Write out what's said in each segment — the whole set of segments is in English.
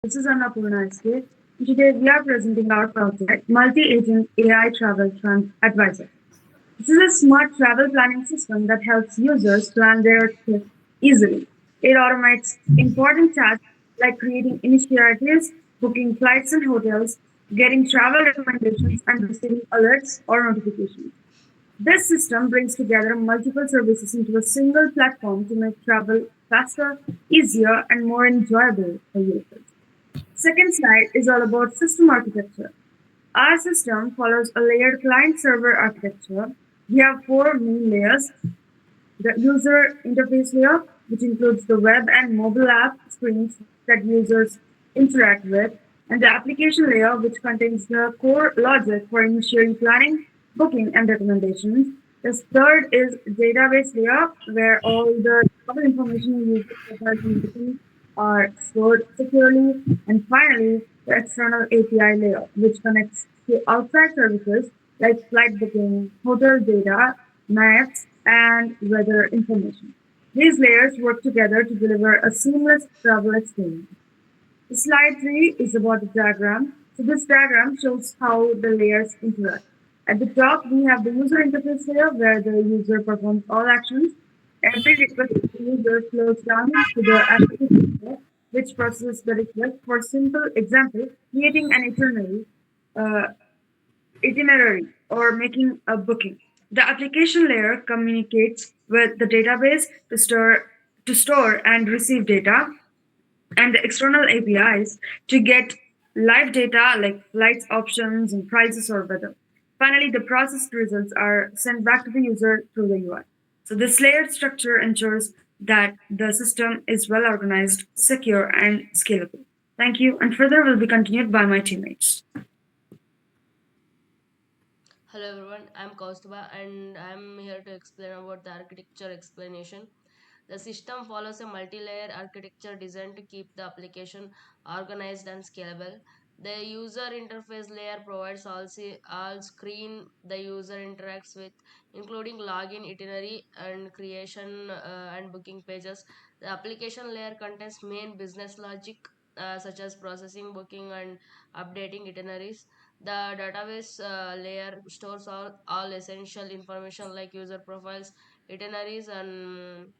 This is Annapurna SK. Today we are presenting our project, Multi-Agent AI Travel Advisor. This is a smart travel planning system that helps users plan their trip easily. It automates important tasks like creating initiatives, booking flights and hotels, getting travel recommendations, and receiving alerts or notifications. This system brings together multiple services into a single platform to make travel faster, easier, and more enjoyable for users. Second slide is all about system architecture. Our system follows a layered client-server architecture. We have four main layers: the user interface layer, which includes the web and mobile app screens that users interact with, and the application layer, which contains the core logic for initially planning, booking, and recommendations. The third is database layer, where all the travel information user profiles and bookings are stored securely. And finally, the external API layer, which connects to outside services like flight booking, hotel data, maps, and weather information. These layers work together to deliver a seamless travel experience. Slide 3 is about the diagram. So this diagram shows how the layers interact. At the top, we have the user interface layer where the user performs all actions. Every request of the user flows down to the application layer, which processes the request. For simple example, creating an uh, itinerary or making a booking. The application layer communicates with the database to store and receive data, and the external APIs to get live data like flights options and prices or weather. Finally, the processed results are sent back to the user through the UI. So this layered structure ensures that the system is well organized, secure, and scalable. Thank you, and further will be continued by my teammates. Hello everyone, I'm Kaustuba and I'm here to explain about the architecture explanation. The system follows a multi-layer architecture designed to keep the application organized and scalable. The user interface layer provides all screen the user interacts with, including login, itinerary, and creation and booking pages. The application layer contains main business logic such as processing, booking, and updating itineraries. The database layer stores all essential information like user profiles, itineraries, and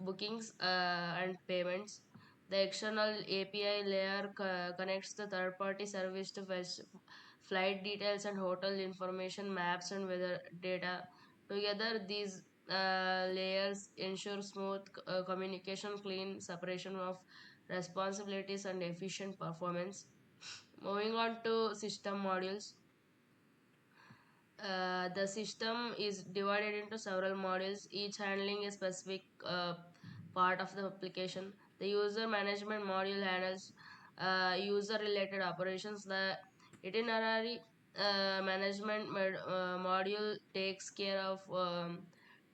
bookings and payments. The external API layer connects the third-party service to fetch flight details and hotel information, maps, and weather data. Together, these layers ensure smooth communication, clean separation of responsibilities, and efficient performance. Moving on to system modules. The system is divided into several modules, each handling a specific part of the application. The user management module handles user related operations. The itinerary module takes care of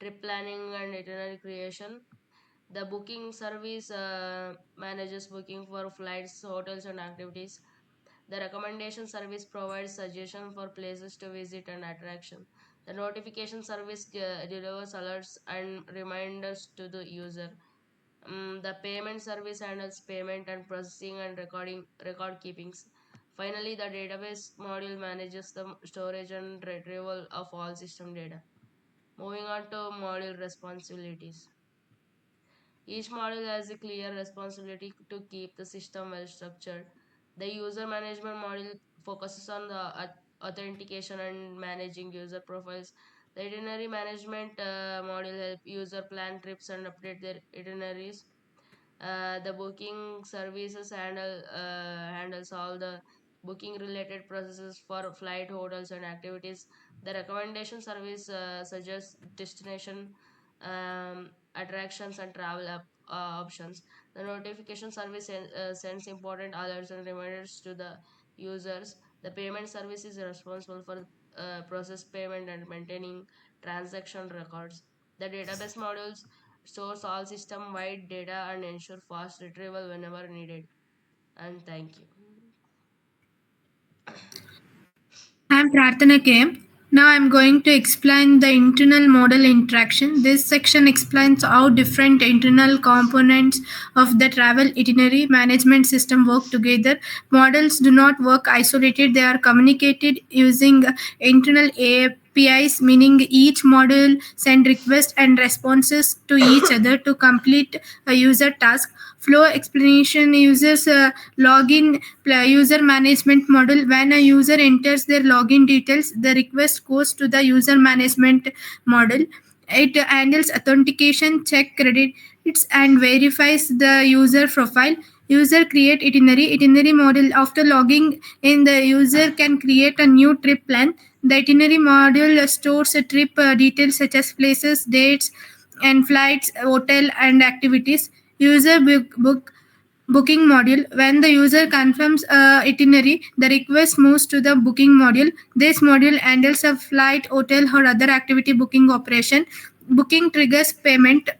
trip planning and itinerary creation. The booking service manages booking for flights, hotels, and activities. The recommendation service provides suggestions for places to visit and attraction. The notification service delivers alerts and reminders to the user. The payment service handles payment and processing and record keepings. Finally, the database module manages the storage and retrieval of all system data. Moving on to module responsibilities. Each module has a clear responsibility to keep the system well structured. The user management module focuses on the authentication and managing user profiles. The itinerary management module helps user plan trips and update their itineraries. The booking services handles all the booking related processes for flight, hotels, and activities. The recommendation service suggests destination, attractions, and travel options. The notification service sends important alerts and reminders to the users. The payment service is responsible for process payment and maintaining transaction records. The database modules stores all system-wide data and ensure fast retrieval whenever needed. And thank you. I'm Prarthana K. Now I'm going to explain the internal model interaction. This section explains how different internal components of the travel itinerary management system work together. Models do not work isolated, they are communicated using internal APIs, meaning each module send requests and responses to each other to complete a user task. Flow explanation uses login user management model. When a user enters their login details, the request goes to the user management model. It handles authentication, check credits, and verifies the user profile. User create itinerary model. After logging in, the user can create a new trip plan. The itinerary module stores a trip details such as places, dates, and flights, hotel, and activities. User book booking module. When the user confirms a itinerary, the request moves to the booking module. This module handles a flight, hotel, or other activity booking operation. Booking triggers payment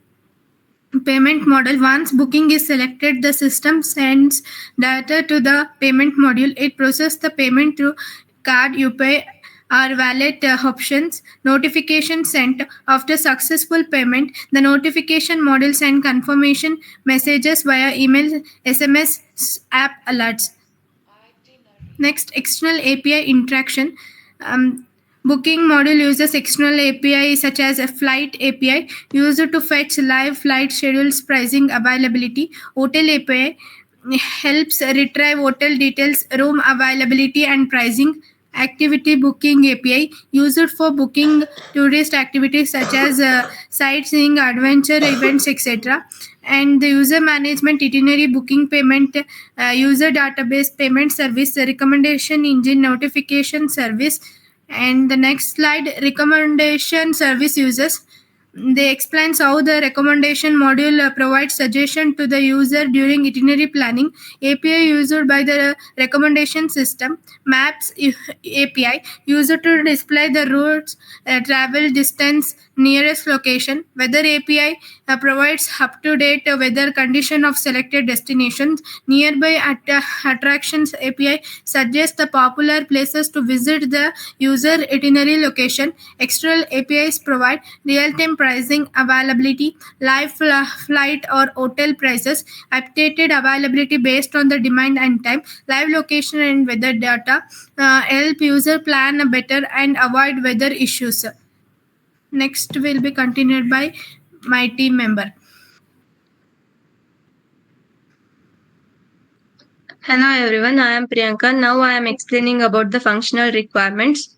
model. Once booking is selected, the system sends data to the payment module. It processes the payment through card, UPI, or wallet options. Notification sent after successful payment. The notification model send confirmation messages via email, SMS, app alerts. Next, external API interaction. Um, Booking module uses external API such as a flight API used to fetch live flight schedules, pricing, availability. Hotel API helps retrieve hotel details, room availability, and pricing. Activity booking API used for booking tourist activities such as sightseeing, adventure events, etc. And the user management itinerary booking payment user database payment service recommendation engine notification service. And the next slide, recommendation service users. They explains how the recommendation module provides suggestion to the user during itinerary planning. API used by the recommendation system. Maps API used to display the routes, travel distance, nearest location. Weather API provides up-to-date weather condition of selected destinations. Nearby attractions API suggests the popular places to visit the user itinerary location. External APIs provide real-time pricing, availability, live flight or hotel prices, updated availability based on the demand and time, live location and weather data, help user plan better and avoid weather issues. Next will be continued by my team member. Hello everyone, I am Priyanka. Now I am explaining about the functional requirements.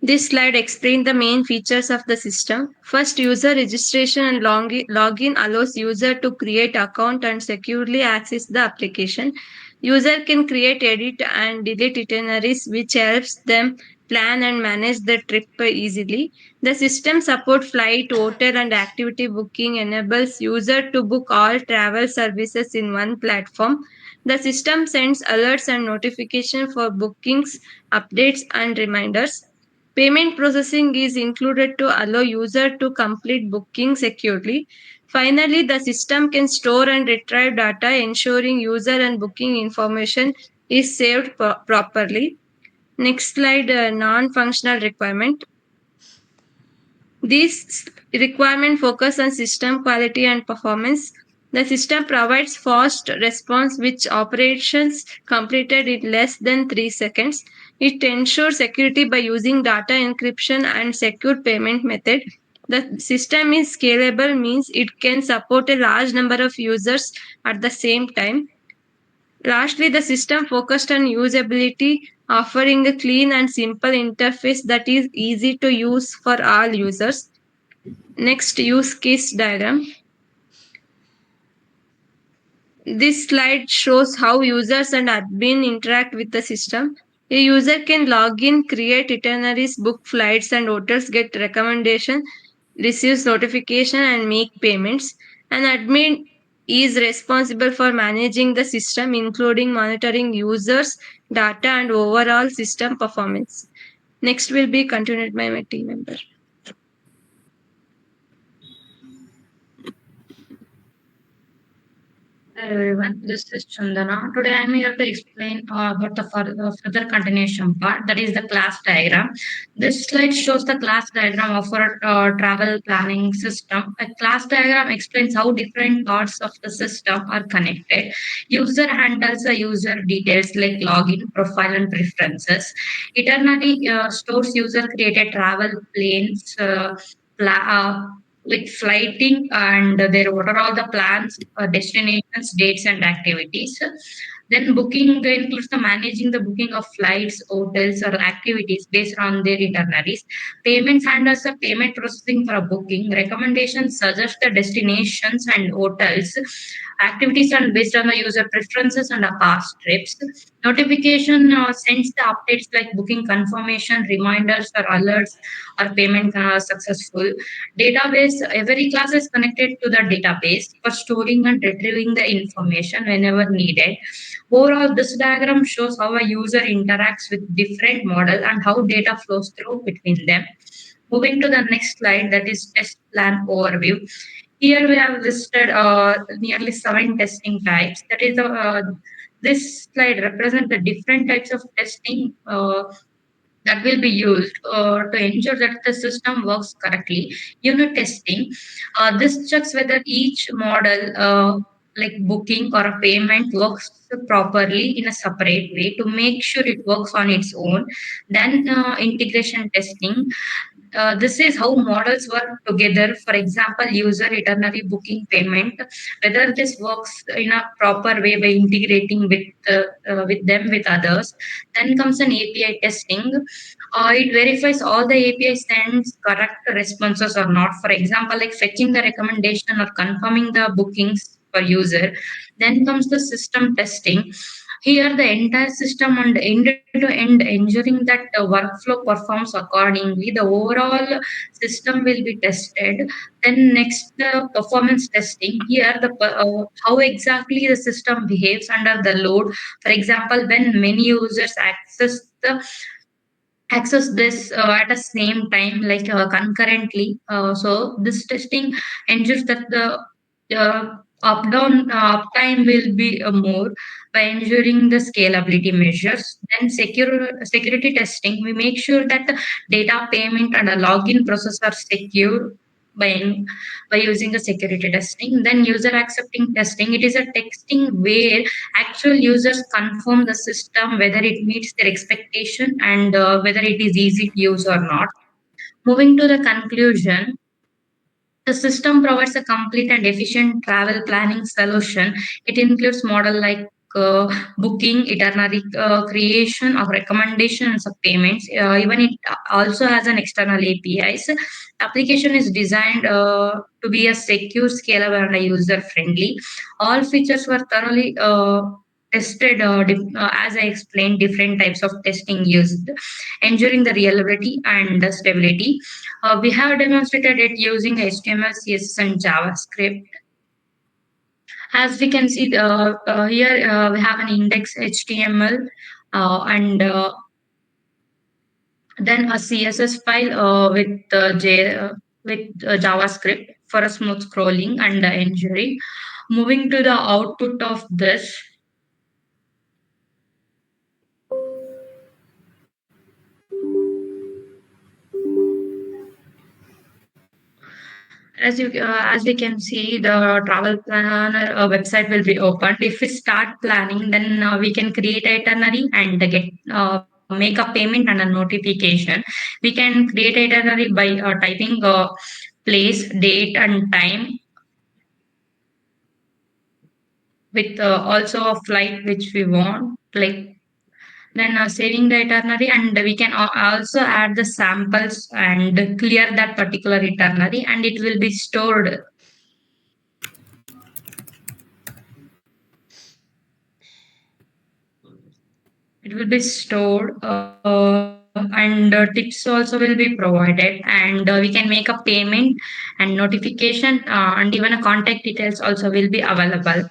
This slide explains the main features of the system. First, user registration and login allows user to create account and securely access the application. User can create, edit and delete itineraries which helps them plan and manage the trip easily. The system support flight, hotel and activity booking enables user to book all travel services in one platform. The system sends alerts and notification for bookings, updates and reminders. Payment processing is included to allow user to complete booking securely. Finally, the system can store and retrieve data ensuring user and booking information is saved properly. Next slide, non-functional requirement. These requirements focus on system quality and performance. The system provides fast response which operations completed in less than 3 seconds. It ensures security by using data encryption and secure payment method. The system is scalable means it can support a large number of users at the same time. Lastly, the system focused on usability, offering a clean and simple interface that is easy to use for all users. Next, use case diagram. This slide shows how users and admin interact with the system. A user can log in, create itineraries, book flights and hotels, get recommendation, receives notification and make payments. An admin is responsible for managing the system, including monitoring users, data and overall system performance. Next will be continued by my team member. Hi everyone, this is Chandana. Today I'm here to explain about the further continuation part, that is the class diagram. This slide shows the class diagram of our travel planning system. A class diagram explains how different parts of the system are connected. User handles the user details like login, profile, and preferences. Itinerary stores user created travel planes. Pla- uh, with flighting and there what are all the plans, destinations, dates, and activities. Then booking includes the managing the booking of flights, hotels, or activities based on their itineraries. Payments handles the payment processing for a booking. Recommendations suggest the destinations and hotels. Activities are based on the user preferences and the past trips. Notification sends the updates like booking confirmation, reminders, or alerts, or payment successful. Database, every class is connected to the database for storing and retrieving the information whenever needed. Overall, this diagram shows how a user interacts with different model and how data flows through between them. Moving to the next slide, that is test plan overview. Here we have listed nearly 7 testing types. That is this slide represents the different types of testing that will be used to ensure that the system works correctly. Unit testing, this checks whether each model, like booking or a payment, works properly in a separate way to make sure it works on its own. Then integration testing, this is how models work together. For example, user itinerary booking payment, whether this works in a proper way by integrating with them with others. Then comes an API testing. It verifies all the API sends correct responses or not. For example, like fetching the recommendation or confirming the bookings for user. Then comes the system testing. Here, the entire system and end-to-end ensuring that the workflow performs accordingly. The overall system will be tested. Then next, the performance testing. Here, how exactly the system behaves under the load. For example, when many users access this at the same time, like concurrently. So this testing ensures that the uptime will be more by ensuring the scalability measures. Then security testing, we make sure that the data payment and a login process are secure by by using a security testing. Then user accepting testing, it is a testing where actual users confirm the system whether it meets their expectation and whether it is easy to use or not. Moving to the conclusion, the system provides a complete and efficient travel planning solution. It includes model like booking, itinerary creation of recommendations of payments. Even it also has an external APIs. Application is designed to be a secure, scalable, and user friendly. All features were thoroughly tested, as I explained, different types of testing used, ensuring the reliability and the stability. We have demonstrated it using HTML, CSS, and JavaScript. As we can see here, we have an index HTML and then a CSS file with JavaScript for a smooth scrolling and engineering. Moving to the output of this, as we can see, the travel planner website will be opened. If we start planning, then we can create itinerary and get make a payment and a notification. We can create itinerary by typing place, date, and time with also a flight which we want, like then saving the itinerary, and we can also add the samples and clear that particular itinerary, and it will be stored. It will be stored, and tips also will be provided, and we can make a payment and notification, and even a contact details also will be available.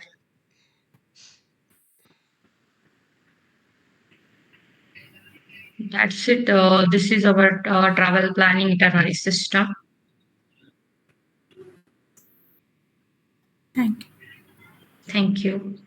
That's it. This is our travel planning itinerary system. Thank you. Thank you.